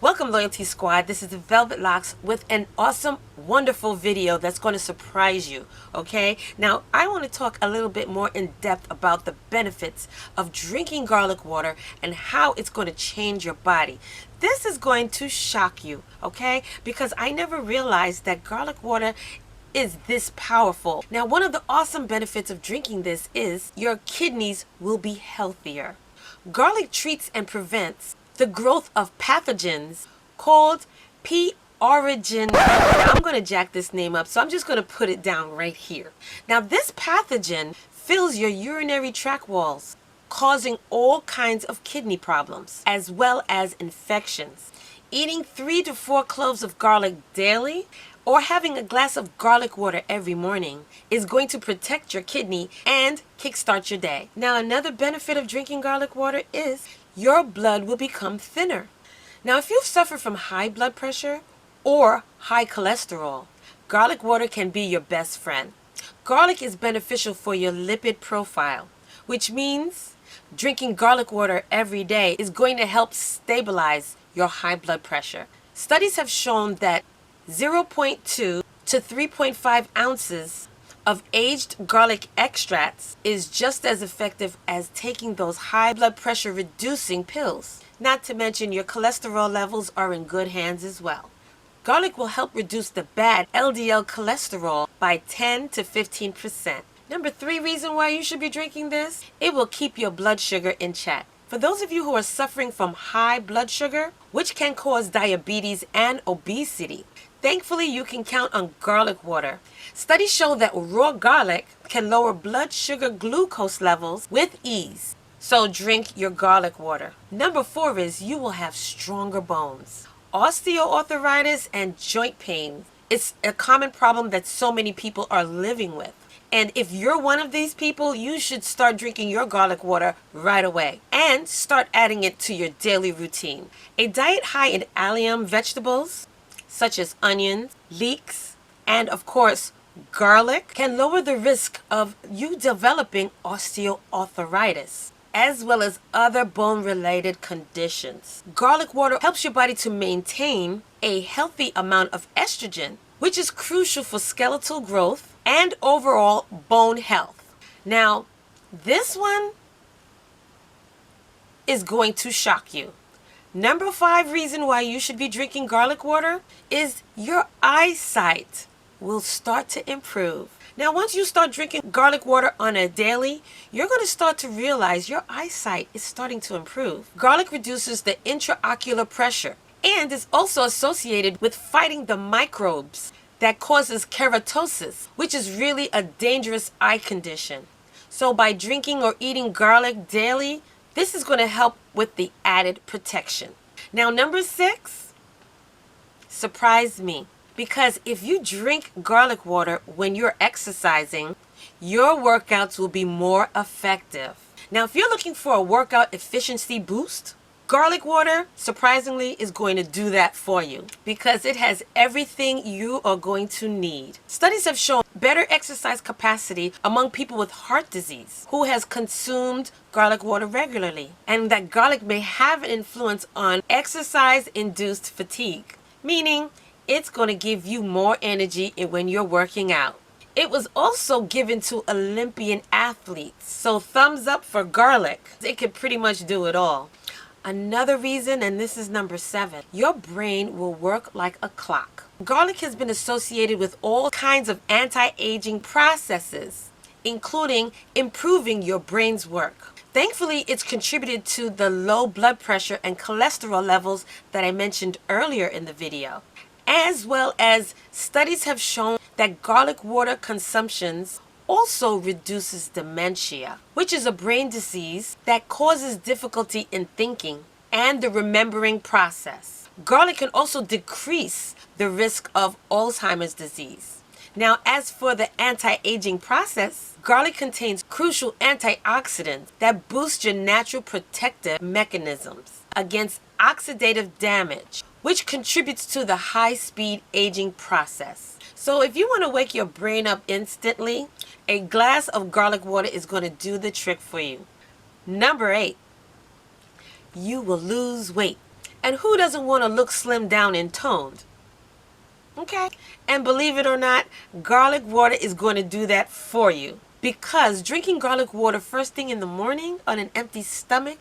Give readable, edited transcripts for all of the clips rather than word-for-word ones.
Welcome, Loyalty Squad. This is the Velvet Locks with an awesome, wonderful video that's going to surprise you, okay? Now, I want to talk a little bit more in depth about the benefits of drinking garlic water and how it's going to change your body. This is going to shock you, okay? Because I never realized that garlic water is this powerful. Now, one of the awesome benefits of drinking this is your kidneys will be healthier. Garlic treats and prevents the growth of pathogens called P. origin. Now, I'm going to jack this name up, so I'm just going to put it down right here. Now, this pathogen fills your urinary tract walls, causing all kinds of kidney problems, as well as infections. Eating 3 to 4 cloves of garlic daily or having a glass of garlic water every morning is going to protect your kidney and kickstart your day. Now, another benefit of drinking garlic water is your blood will become thinner. Now, if you suffer from high blood pressure or high cholesterol, garlic water can be your best friend. Garlic is beneficial for your lipid profile, which means drinking garlic water every day is going to help stabilize your high blood pressure. Studies have shown that 0.2 to 3.5 ounces of aged garlic extracts is just as effective as taking those high blood pressure reducing pills. Not to mention your cholesterol levels are in good hands as well. Garlic will help reduce the bad LDL cholesterol by 10 to 15%. Number 3 reason why you should be drinking this, it will keep your blood sugar in check. For those of you who are suffering from high blood sugar, which can cause diabetes and obesity, thankfully, you can count on garlic water. Studies show that raw garlic can lower blood sugar glucose levels with ease. So drink your garlic water. Number 4 is you will have stronger bones. Osteoarthritis and joint pain is a common problem that so many people are living with. And if you're one of these people, you should start drinking your garlic water right away and start adding it to your daily routine. A diet high in allium vegetables, such as onions, leeks, and of course, garlic, can lower the risk of you developing osteoarthritis, as well as other bone-related conditions. Garlic water helps your body to maintain a healthy amount of estrogen, which is crucial for skeletal growth and overall bone health. Now, this one is going to shock you. Number 5 reason why you should be drinking garlic water is your eyesight will start to improve. Now, once you start drinking garlic water on a daily, you're going to start to realize your eyesight is starting to improve. Garlic reduces the intraocular pressure and is also associated with fighting the microbes that causes keratosis, which is really a dangerous eye condition. So by drinking or eating garlic daily, this is going to help with the added protection. Now, number 6 surprised me, because if you drink garlic water when you're exercising, your workouts will be more effective. Now, if you're looking for a workout efficiency boost, garlic water, surprisingly, is going to do that for you because it has everything you are going to need. Studies have shown better exercise capacity among people with heart disease who has consumed garlic water regularly, and that garlic may have an influence on exercise-induced fatigue, meaning it's going to give you more energy when you're working out. It was also given to Olympian athletes, so thumbs up for garlic. It could pretty much do it all. Another reason, and this is number 7, your brain will work like a clock. Garlic has been associated with all kinds of anti-aging processes, including improving your brain's work. Thankfully, it's contributed to the low blood pressure and cholesterol levels that I mentioned earlier in the video, as well as studies have shown that garlic water consumptions also reduces dementia, which is a brain disease that causes difficulty in thinking and the remembering process. Garlic can also decrease the risk of Alzheimer's disease. Now, as for the anti-aging process, garlic contains crucial antioxidants that boost your natural protective mechanisms against oxidative damage, which contributes to the high-speed aging process. So if you want to wake your brain up instantly, a glass of garlic water is going to do the trick for you. Number 8, you will lose weight. And who doesn't want to look slim down and toned? Okay? And believe it or not, garlic water is going to do that for you. Because drinking garlic water first thing in the morning on an empty stomach,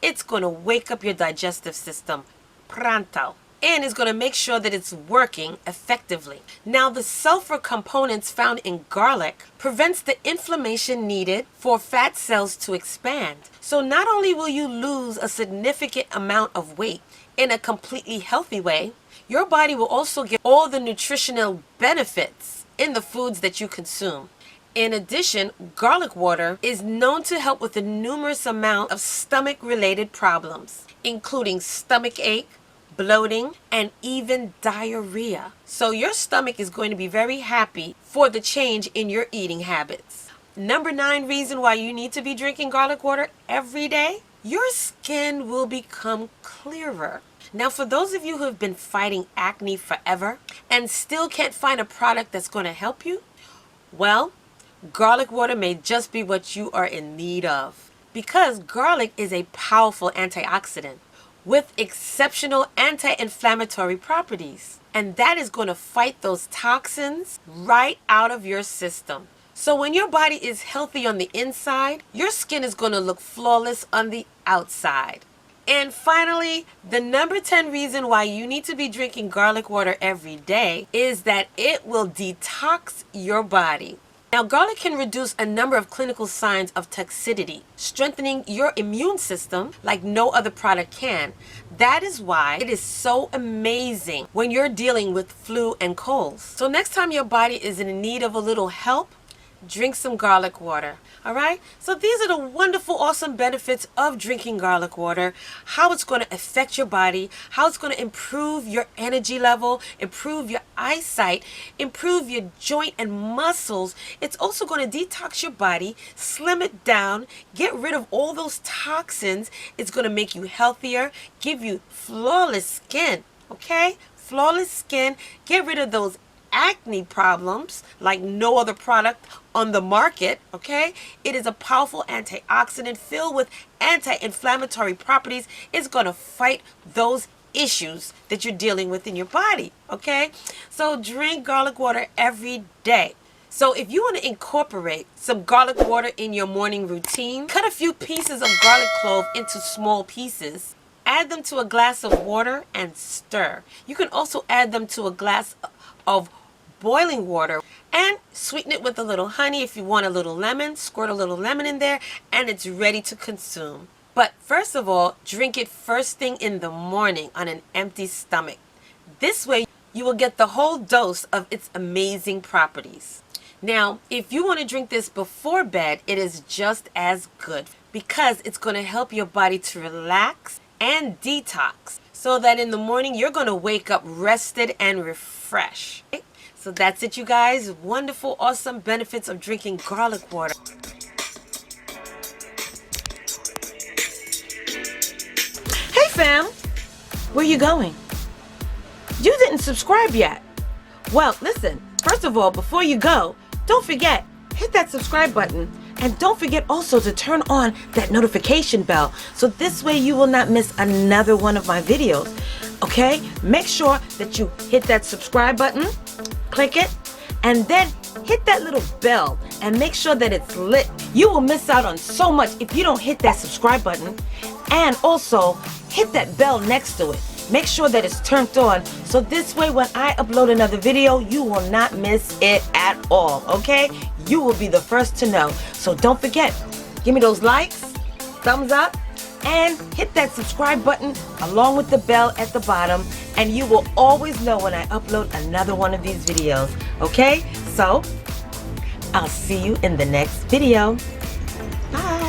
it's going to wake up your digestive system. Pronto. And it's going to make sure that it's working effectively. Now, the sulfur components found in garlic prevents the inflammation needed for fat cells to expand. So not only will you lose a significant amount of weight in a completely healthy way, your body will also get all the nutritional benefits in the foods that you consume. In addition, garlic water is known to help with a numerous amount of stomach-related problems, including stomach ache, bloating, and even diarrhea. So your stomach is going to be very happy for the change in your eating habits. Number 9 reason why you need to be drinking garlic water every day, your skin will become clearer. Now, for those of you who have been fighting acne forever and still can't find a product that's going to help you, well, garlic water may just be what you are in need of. Because garlic is a powerful antioxidant with exceptional anti-inflammatory properties. And that is going to fight those toxins right out of your system. So when your body is healthy on the inside, your skin is going to look flawless on the outside. And finally, the number 10 reason why you need to be drinking garlic water every day is that it will detox your body. Now, garlic can reduce a number of clinical signs of toxicity, strengthening your immune system like no other product can. That is why it is so amazing when you're dealing with flu and colds. So next time your body is in need of a little help, drink some garlic water. All right? So these are the wonderful, awesome benefits of drinking garlic water, how it's going to affect your body, how it's going to improve your energy level, improve your eyesight, improve your joint and muscles. It's also going to detox your body, slim it down, get rid of all those toxins. It's going to make you healthier, give you flawless skin. Okay? Flawless skin. Get rid of those acne problems like no other product on the market. Okay, it is a powerful antioxidant filled with anti-inflammatory properties. It's going to fight those issues that you're dealing with in your body. Okay, so drink garlic water every day. So if you want to incorporate some garlic water in your morning routine, cut a few pieces of garlic clove into small pieces, add them to a glass of water and stir. You can also add them to a glass of boiling water and sweeten it with a little honey. If you want a little lemon, squirt a little lemon in there and it's ready to consume. But first of all, drink it first thing in the morning on an empty stomach. This way you will get the whole dose of its amazing properties. Now, if you want to drink this before bed, it is just as good because it's going to help your body to relax and detox so that in the morning you're going to wake up rested and refreshed. So that's it, you guys. Wonderful, awesome benefits of drinking garlic water. Hey fam, where you going? You didn't subscribe yet. Well, listen, first of all, before you go, don't forget, hit that subscribe button. And don't forget also to turn on that notification bell. So this way you will not miss another one of my videos. Okay? Make sure that you hit that subscribe button, click it, and then hit that little bell and make sure that it's lit. You will miss out on so much if you don't hit that subscribe button. And also hit that bell next to it. Make sure that it's turned on, so this way when I upload another video, you will not miss it at all, okay? You will be the first to know. So don't forget, give me those likes, thumbs up, and hit that subscribe button along with the bell at the bottom, and you will always know when I upload another one of these videos, okay? So, I'll see you in the next video. Bye.